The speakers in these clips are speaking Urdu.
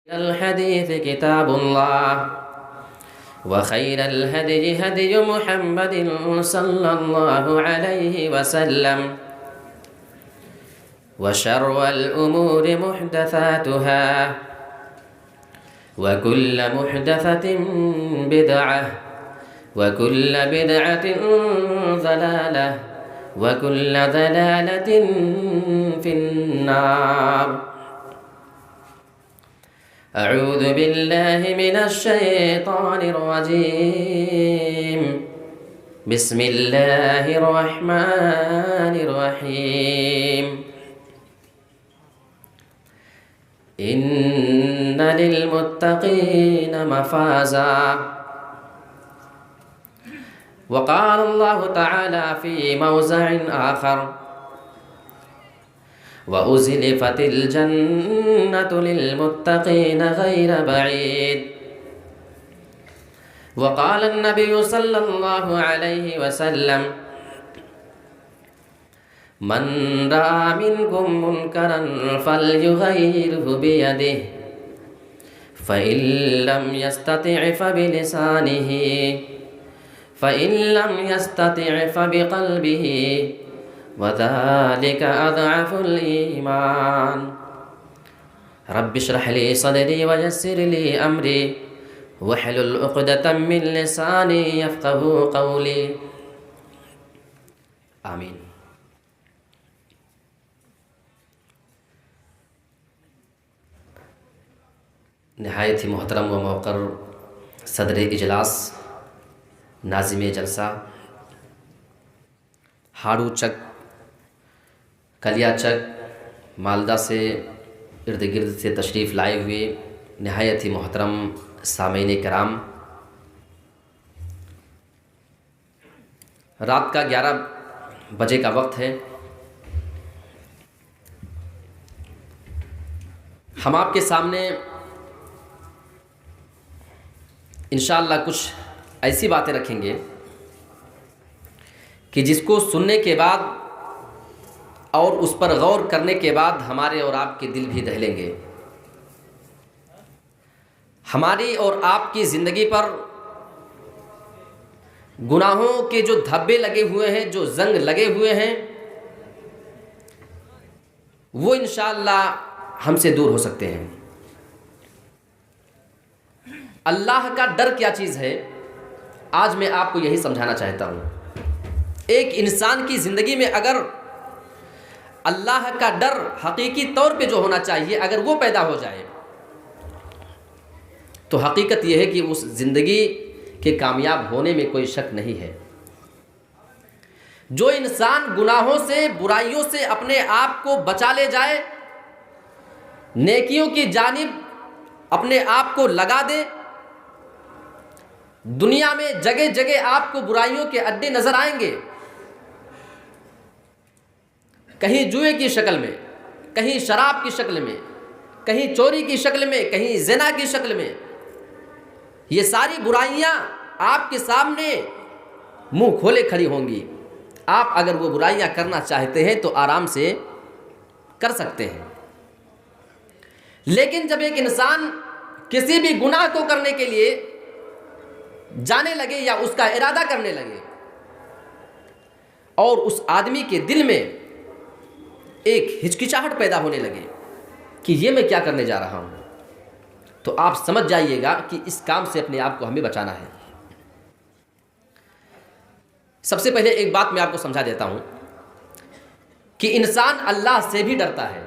الحديث كتاب الله وخير الهدي هدي محمد صلى الله عليه وسلم وشر الأمور محدثاتها وكل محدثة بدعة وكل بدعة ضلالة وكل ضلالة في النار. أعوذ بالله من الشيطان الرجيم. بسم الله الرحمن الرحيم. إن للمتقين مفازا. وقال الله تعالى في موضع آخر: وأزلفت الجنة للمتقين غير بعيد. وقال النبي صلى الله عليه وسلم: من رأى منكم منكرا فليغيره بيده فإن لم يستطع فبلسانه فإن لم يستطع فبقلبه وذلك أضعف الإيمان. رب اشرح لي صدري ويسر لي أمري واحلل عقدة من لساني يفقهوا قولي. آمین. نہایت ہی محترم و موقر صدر اجلاس، ناظم جلسہ، ہاڑو چک، کلیا چک، مالدہ سے ارد گرد سے تشریف لائے ہوئے نہایت ہی محترم سامعین کرام، رات کا 11 بجے کا وقت ہے. ہم آپ کے سامنے انشاءاللہ کچھ ایسی باتیں رکھیں گے کہ جس کو سننے کے بعد اور اس پر غور کرنے کے بعد ہمارے اور آپ کے دل بھی دہلیں گے. ہماری اور آپ کی زندگی پر گناہوں کے جو دھبے لگے ہوئے ہیں، جو زنگ لگے ہوئے ہیں، وہ انشاءاللہ ہم سے دور ہو سکتے ہیں. اللہ کا ڈر کیا چیز ہے، آج میں آپ کو یہی سمجھانا چاہتا ہوں. ایک انسان کی زندگی میں اگر اللہ کا ڈر حقیقی طور پہ جو ہونا چاہیے اگر وہ پیدا ہو جائے تو حقیقت یہ ہے کہ اس زندگی کے کامیاب ہونے میں کوئی شک نہیں ہے. جو انسان گناہوں سے، برائیوں سے اپنے آپ کو بچا لے جائے، نیکیوں کی جانب اپنے آپ کو لگا دے، دنیا میں جگہ جگہ آپ کو برائیوں کے اڈے نظر آئیں گے، کہیں جوئے کی شکل میں، کہیں شراب کی شکل میں، کہیں چوری کی شکل میں، کہیں زنا کی شکل میں. یہ ساری برائیاں آپ کے سامنے منہ کھولے کھڑی ہوں گی. آپ اگر وہ برائیاں کرنا چاہتے ہیں تو آرام سے کر سکتے ہیں. لیکن جب ایک انسان کسی بھی گناہ کو کرنے کے لیے جانے لگے یا اس کا ارادہ کرنے لگے اور اس آدمی کے دل میں ایک ہچکچاہٹ پیدا ہونے لگے کہ یہ میں کیا کرنے جا رہا ہوں، تو آپ سمجھ جائیے گا کہ اس کام سے اپنے آپ کو ہمیں بچانا ہے. سب سے پہلے ایک بات میں آپ کو سمجھا دیتا ہوں کہ انسان اللہ سے بھی ڈرتا ہے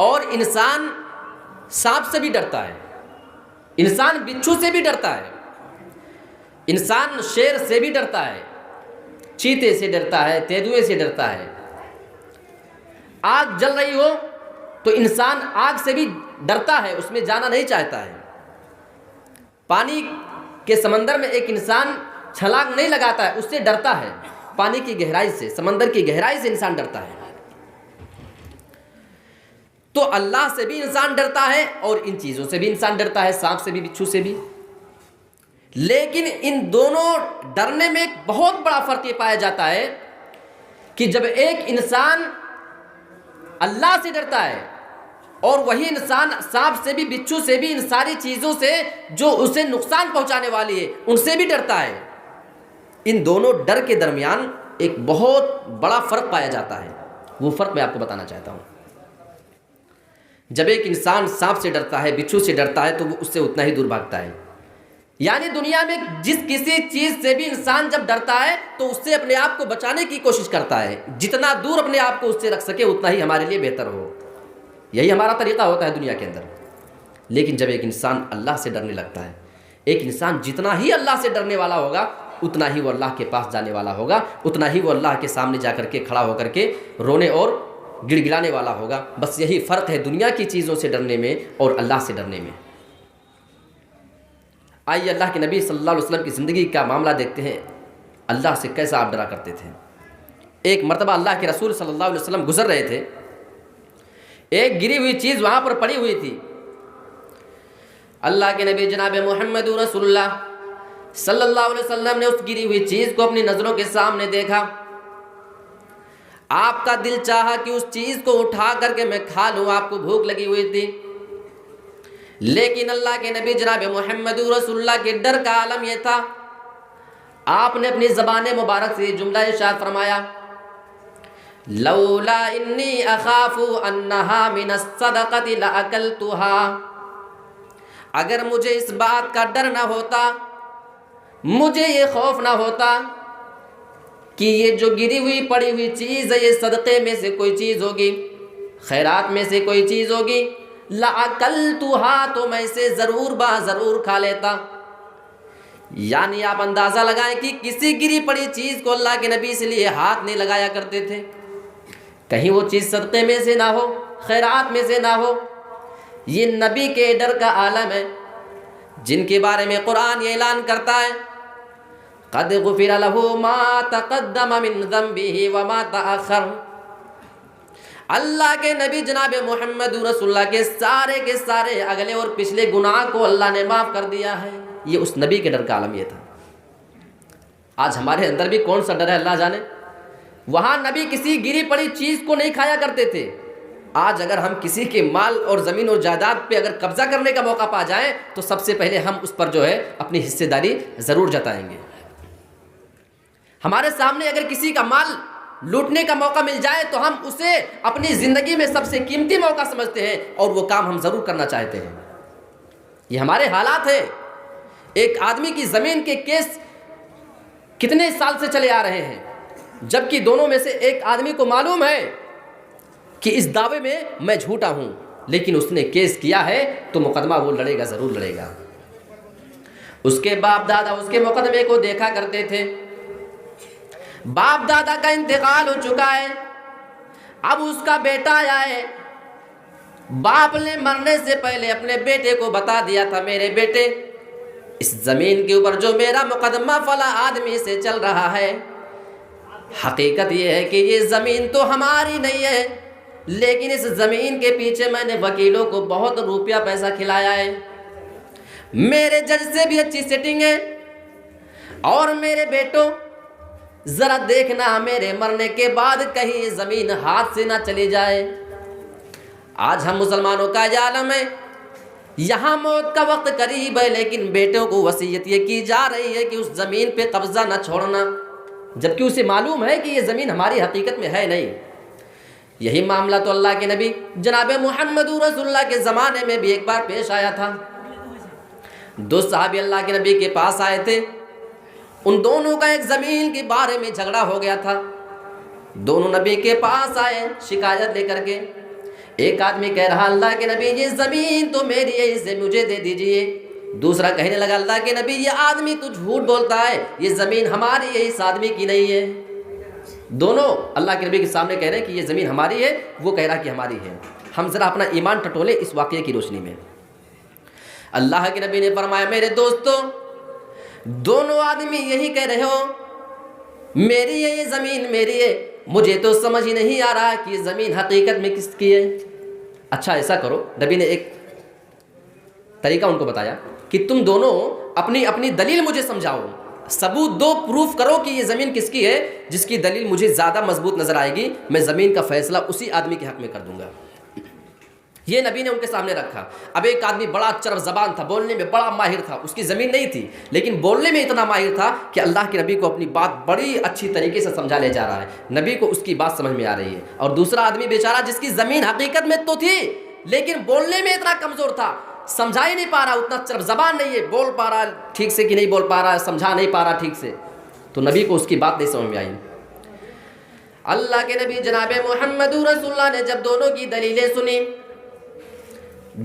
اور انسان سانپ سے بھی ڈرتا ہے، انسان بچھو سے بھی ڈرتا ہے، انسان شیر سے بھی ڈرتا ہے، چیتے سے ڈرتا ہے، تیندوے سے ڈرتا ہے. آگ جل رہی ہو تو انسان آگ سے بھی ڈرتا ہے، اس میں جانا نہیں چاہتا ہے. پانی کے سمندر میں ایک انسان چھلانگ نہیں لگاتا ہے، اس سے ڈرتا ہے. پانی کی گہرائی سے، سمندر کی گہرائی سے انسان ڈرتا ہے. تو اللہ سے بھی انسان ڈرتا ہے اور ان چیزوں سے بھی انسان ڈرتا ہے، سانپ سے بھی، بچھو سے بھی. لیکن ان دونوں ڈرنے میں ایک بہت بڑا فرق یہ پایا جاتا ہے کہ جب ایک انسان اللہ سے ڈرتا ہے اور وہی انسان سانپ سے بھی، بچھو سے بھی، ان ساری چیزوں سے جو اسے نقصان پہنچانے والی ہے ان سے بھی ڈرتا ہے۔ ان دونوں ڈر کے درمیان ایک بہت بڑا فرق پایا جاتا ہے، وہ فرق میں آپ کو بتانا چاہتا ہوں۔ جب ایک انسان سانپ سے ڈرتا ہے، بچھو سے ڈرتا ہے، تو وہ اس سے اتنا ہی دور بھاگتا ہے۔ یعنی دنیا میں جس کسی چیز سے بھی انسان جب ڈرتا ہے تو اس سے اپنے آپ کو بچانے کی کوشش کرتا ہے، جتنا دور اپنے آپ کو اس سے رکھ سکے اتنا ہی ہمارے لیے بہتر ہو۔ یہی ہمارا طریقہ ہوتا ہے دنیا کے اندر۔ لیکن جب ایک انسان اللہ سے ڈرنے لگتا ہے، ایک انسان جتنا ہی اللہ سے ڈرنے والا ہوگا اتنا ہی وہ اللہ کے پاس جانے والا ہوگا، اتنا ہی وہ اللہ کے سامنے جا کر کے کھڑا ہو کر کے رونے اور گڑ گڑانے والا ہوگا۔ بس یہی فرق ہے دنیا کی چیزوں سے ڈرنے میں اور اللہ سے ڈرنے میں۔ آئیے اللہ کے نبی صلی اللہ علیہ وسلم کی زندگی کا معاملہ دیکھتے ہیں، اللہ سے کیسا آپ ڈرا کرتے تھے۔ ایک مرتبہ اللہ کے رسول صلی اللہ علیہ وسلم گزر رہے تھے، ایک گری ہوئی چیز وہاں پر پڑی ہوئی تھی۔ اللہ کے نبی جناب محمد رسول اللہ صلی اللہ علیہ وسلم نے اس گری ہوئی چیز کو اپنی نظروں کے سامنے دیکھا۔ آپ کا دل چاہا کہ اس چیز کو اٹھا کر کے میں کھا لوں، آپ کو بھوک لگی ہوئی تھی، لیکن اللہ کے نبی جناب محمد رسول اللہ کے ڈر کا عالم یہ تھا، آپ نے اپنی زبان مبارک سے جملہ ارشاد فرمایا، لولا انی اخاف انہا من الصدقۃ لاکلتها، اگر مجھے اس بات کا ڈر نہ ہوتا، مجھے یہ خوف نہ ہوتا کہ یہ جو گری ہوئی پڑی ہوئی چیز ہے یہ صدقے میں سے کوئی چیز ہوگی، خیرات میں سے کوئی چیز ہوگی، لَأَكَلْتُهَا، تو میں اسے ضرور کھا لیتا۔ یعنی آپ اندازہ لگائیں کہ کسی گری پڑی چیز کو اللہ کے نبی اس لیے ہاتھ نہیں لگایا کرتے تھے، کہیں وہ چیز صدقے میں سے نہ ہو، خیرات میں سے نہ ہو۔ یہ نبی کے ڈر کا عالم ہے، جن کے بارے میں قرآن یہ اعلان کرتا ہے، قد غفر له ما تقدم من ذنبه وما تأخر۔ اللہ کے نبی جناب محمد رسول اللہ کے سارے اگلے اور پچھلے گناہ کو اللہ نے معاف کر دیا ہے۔ یہ اس نبی کے ڈر کا عالم یہ تھا۔ آج ہمارے اندر بھی کون سا ڈر ہے اللہ جانے۔ وہاں نبی کسی گری پڑی چیز کو نہیں کھایا کرتے تھے، آج اگر ہم کسی کے مال اور زمین اور جائیداد پہ اگر قبضہ کرنے کا موقع پا جائیں تو سب سے پہلے ہم اس پر جو ہے اپنی حصے داری ضرور جتائیں گے۔ ہمارے سامنے اگر کسی کا مال لوٹنے کا موقع مل جائے تو ہم اسے اپنی زندگی میں سب سے قیمتی موقع سمجھتے ہیں اور وہ کام ہم ضرور کرنا چاہتے ہیں۔ یہ ہمارے حالات ہیں۔ ایک آدمی کی زمین کے کیس کتنے سال سے چلے آ رہے ہیں، جبکہ دونوں میں سے ایک آدمی کو معلوم ہے کہ اس دعوے میں میں جھوٹا ہوں، لیکن اس نے کیس کیا ہے تو مقدمہ وہ لڑے گا، ضرور لڑے گا۔ اس کے باپ دادا اس کے مقدمے کو دیکھا کرتے تھے، باپ دادا کا انتقال ہو چکا ہے، اب اس کا بیٹا آیا ہے۔ باپ نے مرنے سے پہلے اپنے بیٹے کو بتا دیا تھا، میرے بیٹے اس زمین کے اوپر جو میرا مقدمہ فلاں آدمی سے چل رہا ہے، حقیقت یہ ہے کہ یہ زمین تو ہماری نہیں ہے، لیکن اس زمین کے پیچھے میں نے وکیلوں کو بہت روپیہ پیسہ کھلایا ہے، میرے جج سے بھی اچھی سیٹنگ ہے، اور میرے بیٹوں ذرا دیکھنا میرے مرنے کے بعد کہیں زمین ہاتھ سے نہ چلی جائے۔ آج ہم مسلمانوں کا یہ عالم ہے، یہاں موت کا وقت قریب ہے لیکن بیٹوں کو وصیت یہ کی جا رہی ہے کہ اس زمین پہ قبضہ نہ چھوڑنا، جبکہ اسے معلوم ہے کہ یہ زمین ہماری حقیقت میں ہے نہیں۔ یہی معاملہ تو اللہ کے نبی جناب محمد رسول اللہ کے زمانے میں بھی ایک بار پیش آیا تھا۔ دو صحابی اللہ کے نبی کے پاس آئے تھے، ان دونوں کا ایک زمین کے بارے میں جھگڑا ہو گیا تھا۔ دونوں نبی کے پاس آئے شکایت لے کر کے، ایک آدمی کہہ رہا اللہ کے نبی یہ زمین تو میری ہے، اسے مجھے دے دیجئے۔ دوسرا کہنے لگا اللہ کے نبی یہ آدمی تو جھوٹ بولتا ہے، یہ زمین ہماری ہے، اس آدمی کی نہیں ہے۔ دونوں اللہ کے نبی کے سامنے کہہ رہے ہیں کہ یہ زمین ہماری ہے، وہ کہہ رہا کہ ہماری ہے۔ ہم ذرا اپنا ایمان ٹٹولے اس واقعے کی روشنی میں۔ اللہ کے نبی نے فرمایا میرے دوستو، دونوں آدمی یہی کہہ رہے ہو میری ہے یہ زمین میری ہے، مجھے تو سمجھ ہی نہیں آ رہا کہ یہ زمین حقیقت میں کس کی ہے۔ اچھا ایسا کرو، نبی نے ایک طریقہ ان کو بتایا کہ تم دونوں اپنی اپنی دلیل مجھے سمجھاؤ، ثبوت دو، پروف کرو کہ یہ زمین کس کی ہے، جس کی دلیل مجھے زیادہ مضبوط نظر آئے گی میں زمین کا فیصلہ اسی آدمی کے حق میں کر دوں گا۔ یہ نبی نے ان کے سامنے رکھا. اب ایک آدمی بڑا چرب زبان تھا, بولنے میں بڑا ماہر تھا, اس کی زمین نہیں تھی لیکن بولنے میں اتنا ماہر تھا کہ اللہ کے نبی کو اپنی بات بڑی اچھی طریقے سے سمجھا لے جا رہا ہے, نبی کو اس کی بات سمجھ میں آ رہی ہے. اور دوسرا آدمی بیچارہ جس کی زمین حقیقت میں تو تھی لیکن بولنے میں اتنا کمزور تھا, سمجھا ہی نہیں پا رہا, اتنا چرب زبان نہیں ہے, بول پا رہا ٹھیک سے کہ نہیں بول پا رہا, سمجھا نہیں پا رہا ٹھیک سے, تو نبی کو اس کی بات نہیں سمجھ میں آئی. اللہ کے نبی جناب محمد رسول اللہ نے جب دونوں کی دلیلیں سنی,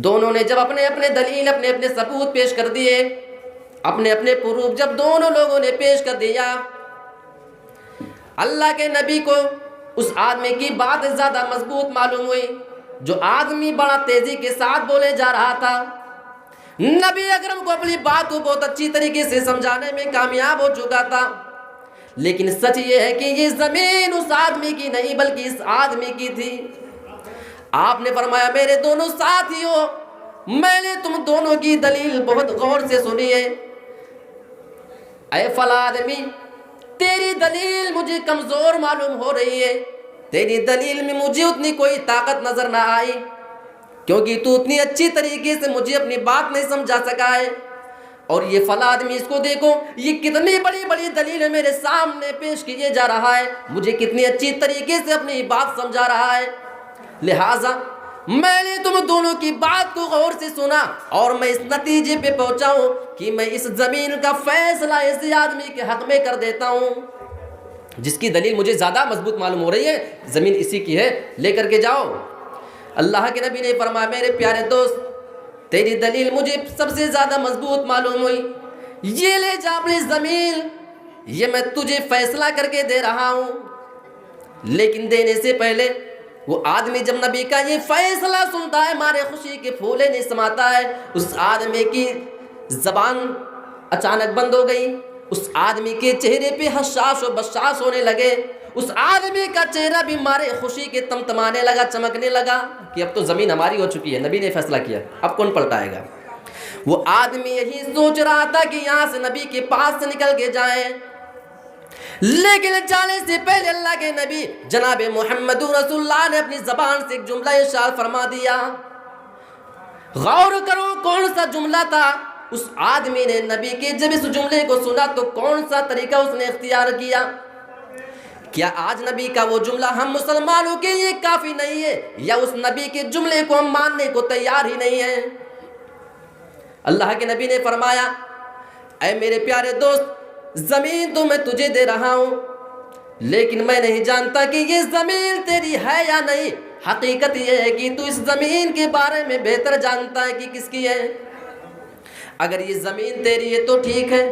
دونوں نے جب اپنے اپنے دلیل اپنے اپنے ثبوت پیش کر دیے, اپنے اپنے پروف جب دونوں لوگوں نے پیش کر دیا, اللہ کے نبی کو اس آدمی کی بات زیادہ مضبوط معلوم ہوئی جو آدمی بڑا تیزی کے ساتھ بولے جا رہا تھا. نبی اکرم کو اپنی بات کو بہت اچھی طریقے سے سمجھانے میں کامیاب ہو چکا تھا, لیکن سچ یہ ہے کہ یہ زمین اس آدمی کی نہیں بلکہ اس آدمی کی تھی. آپ نے فرمایا میرے دونوں ساتھیوں, میں نے تم دونوں کی دلیل بہت غور سے سنی ہے. اے فلاں آدمی, تیری دلیل مجھے کمزور معلوم ہو رہی ہے, تیری دلیل میں مجھے اتنی کوئی طاقت نظر نہ آئی کیونکہ تو اتنی اچھی طریقے سے مجھے اپنی بات نہیں سمجھا سکا ہے. اور یہ فلاں آدمی, اس کو دیکھو یہ کتنی بڑی بڑی دلیل میرے سامنے پیش کیے جا رہا ہے, مجھے کتنی اچھی طریقے سے اپنی بات سمجھا رہا ہے. لہٰذا میں نے تم دونوں کی بات کو غور سے سنا اور میں اس نتیجے پہ پہنچا ہوں کہ میں اس زمین کا فیصلہ ایسے آدمی کے حق میں کر دیتا ہوں جس کی دلیل مجھے زیادہ مضبوط معلوم ہو رہی ہے, زمین اسی کی ہے, لے کر کے جاؤ. اللہ کے نبی نے فرمایا میرے پیارے دوست, تیری دلیل مجھے سب سے زیادہ مضبوط معلوم ہوئی, یہ لے جا اپنی زمین, یہ میں تجھے فیصلہ کر کے دے رہا ہوں. لیکن دینے سے پہلے وہ آدمی جب نبی کا یہ فیصلہ سنتا ہے مارے خوشی کے پھولے نہیں سماتا ہے, اس آدمی کی زبان اچانک بند ہو گئی, اس آدمی کے چہرے پہ حساس و بشاش ہونے لگے, اس آدمی کا چہرہ بھی مارے خوشی کے تمتمانے لگا, چمکنے لگا کہ اب تو زمین ہماری ہو چکی ہے, نبی نے فیصلہ کیا, اب کون پلٹائے گا. وہ آدمی یہی سوچ رہا تھا کہ یہاں سے نبی کے پاس سے نکل کے جائیں, لیکن جانے سے پہلے اللہ کے نبی جناب محمد رسول اللہ نے اپنی زبان سے ایک جملہ ارشاد فرما دیا. غور کرو کون سا جملہ تھا. اس آدمی نے نبی کے جب اس جملے کو سنا تو کون سا طریقہ اس نے اختیار کیا. کیا آج نبی کا وہ جملہ ہم مسلمانوں کے لیے کافی نہیں ہے, یا اس نبی کے جملے کو ہم ماننے کو تیار ہی نہیں ہیں؟ اللہ کے نبی نے فرمایا اے میرے پیارے دوست, زمین تو میں تجھے دے رہا ہوں, لیکن میں نہیں جانتا کہ یہ زمین تیری ہے یا نہیں. حقیقت یہ ہے کہ تو اس زمین کے بارے میں بہتر جانتا ہے کہ کس کی ہے. اگر یہ زمین تیری ہے تو ٹھیک ہے,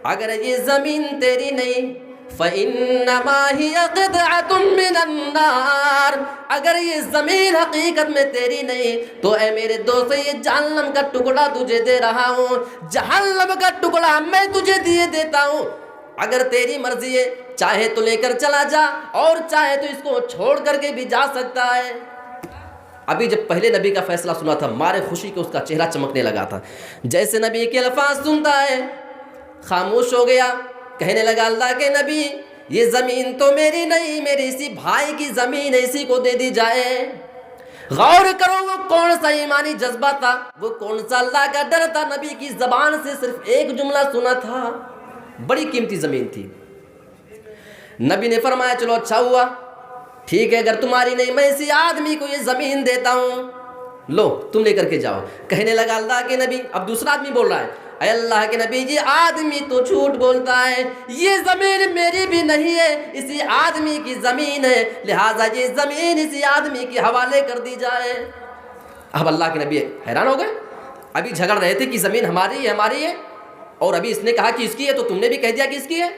اگر یہ زمین تیری نہیں فَإِنَّمَا هِيَ قِطْعَةٌ مِّنَ النَّارِ, اگر یہ زمین حقیقت میں تیری نہیں تو اے میرے دوست یہ جہنم کا ٹکڑا تجھے دے رہا ہوں, جہنم کا ٹکڑا میں تجھے دیے دیتا ہوں. اگر تیری مرضی ہے چاہے تو لے کر چلا جا اور چاہے تو اس کو چھوڑ کر کے بھی جا سکتا ہے. ابھی جب پہلے نبی کا فیصلہ سنا تھا مارے خوشی کے اس کا چہرہ چمکنے لگا تھا, جیسے نبی کے الفاظ سنتا ہے خاموش ہو گیا, کہنے لگا اللہ کے نبی یہ زمین تو میری نہیں, میری اسی بھائی کی زمین ہے, اسی کو دے دی جائے. غور کرو وہ کون سا ایمانی جذبہ تھا, وہ کون سا اللہ کا ڈر تھا. نبی کی زبان سے صرف ایک جملہ سنا تھا, بڑی قیمتی زمین تھی. نبی نے فرمایا چلو اچھا ہوا, ٹھیک ہے اگر تمہاری نہیں میں اسی آدمی کو یہ زمین دیتا ہوں, لو تم لے کر کے جاؤ. کہنے لگا اللہ کے نبی, اب دوسرا آدمی بول رہا ہے اے اللہ کے نبی یہ آدمی تو جھوٹ بولتا ہے, یہ زمین میری بھی نہیں ہے, اسی آدمی کی زمین ہے, لہٰذا یہ زمین اسی آدمی کے حوالے کر دی جائے. اب اللہ کے نبی حیران ہو گئے, ابھی جھگڑ رہے تھے کہ زمین ہماری ہے ہماری ہے, اور ابھی اس نے کہا کہ اس کی ہے تو تم نے بھی کہہ دیا کہ اس کی ہے,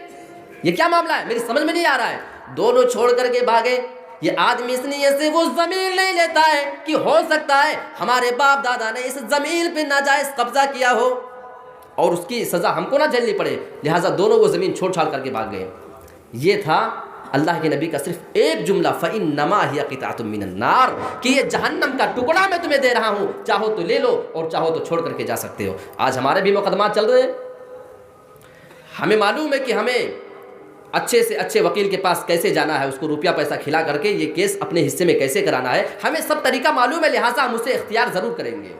یہ کیا معاملہ ہے, میری سمجھ میں نہیں آ رہا ہے. دونوں چھوڑ کر کے بھاگے. یہ آدمی اس لیے سے وہ زمین نہیں لیتا ہے کہ ہو سکتا ہے ہمارے باپ دادا نے اس زمین پہ ناجائز قبضہ کیا ہو اور اس کی سزا ہم کو نہ جھیلنی پڑے, لہٰذا دونوں وہ زمین چھوڑ چھاڑ کر کے بھاگ گئے. یہ تھا اللہ کے نبی کا صرف ایک جملہ فَإِنَّمَا هِيَ قِطْعَةٌ مِّنَ النَّارِ, کہ یہ جہنم کا ٹکڑا میں تمہیں دے رہا ہوں, چاہو تو لے لو اور چاہو تو چھوڑ کر کے جا سکتے ہو. آج ہمارے بھی مقدمات چل رہے ہیں, ہمیں معلوم ہے کہ ہمیں اچھے سے اچھے وکیل کے پاس کیسے جانا ہے، اس کو روپیہ پیسہ کھلا کر کے یہ کیس اپنے حصے میں کیسے کرانا ہے، ہمیں سب طریقہ معلوم ہے، لہٰذا ہم اسے اختیار ضرور کریں گے۔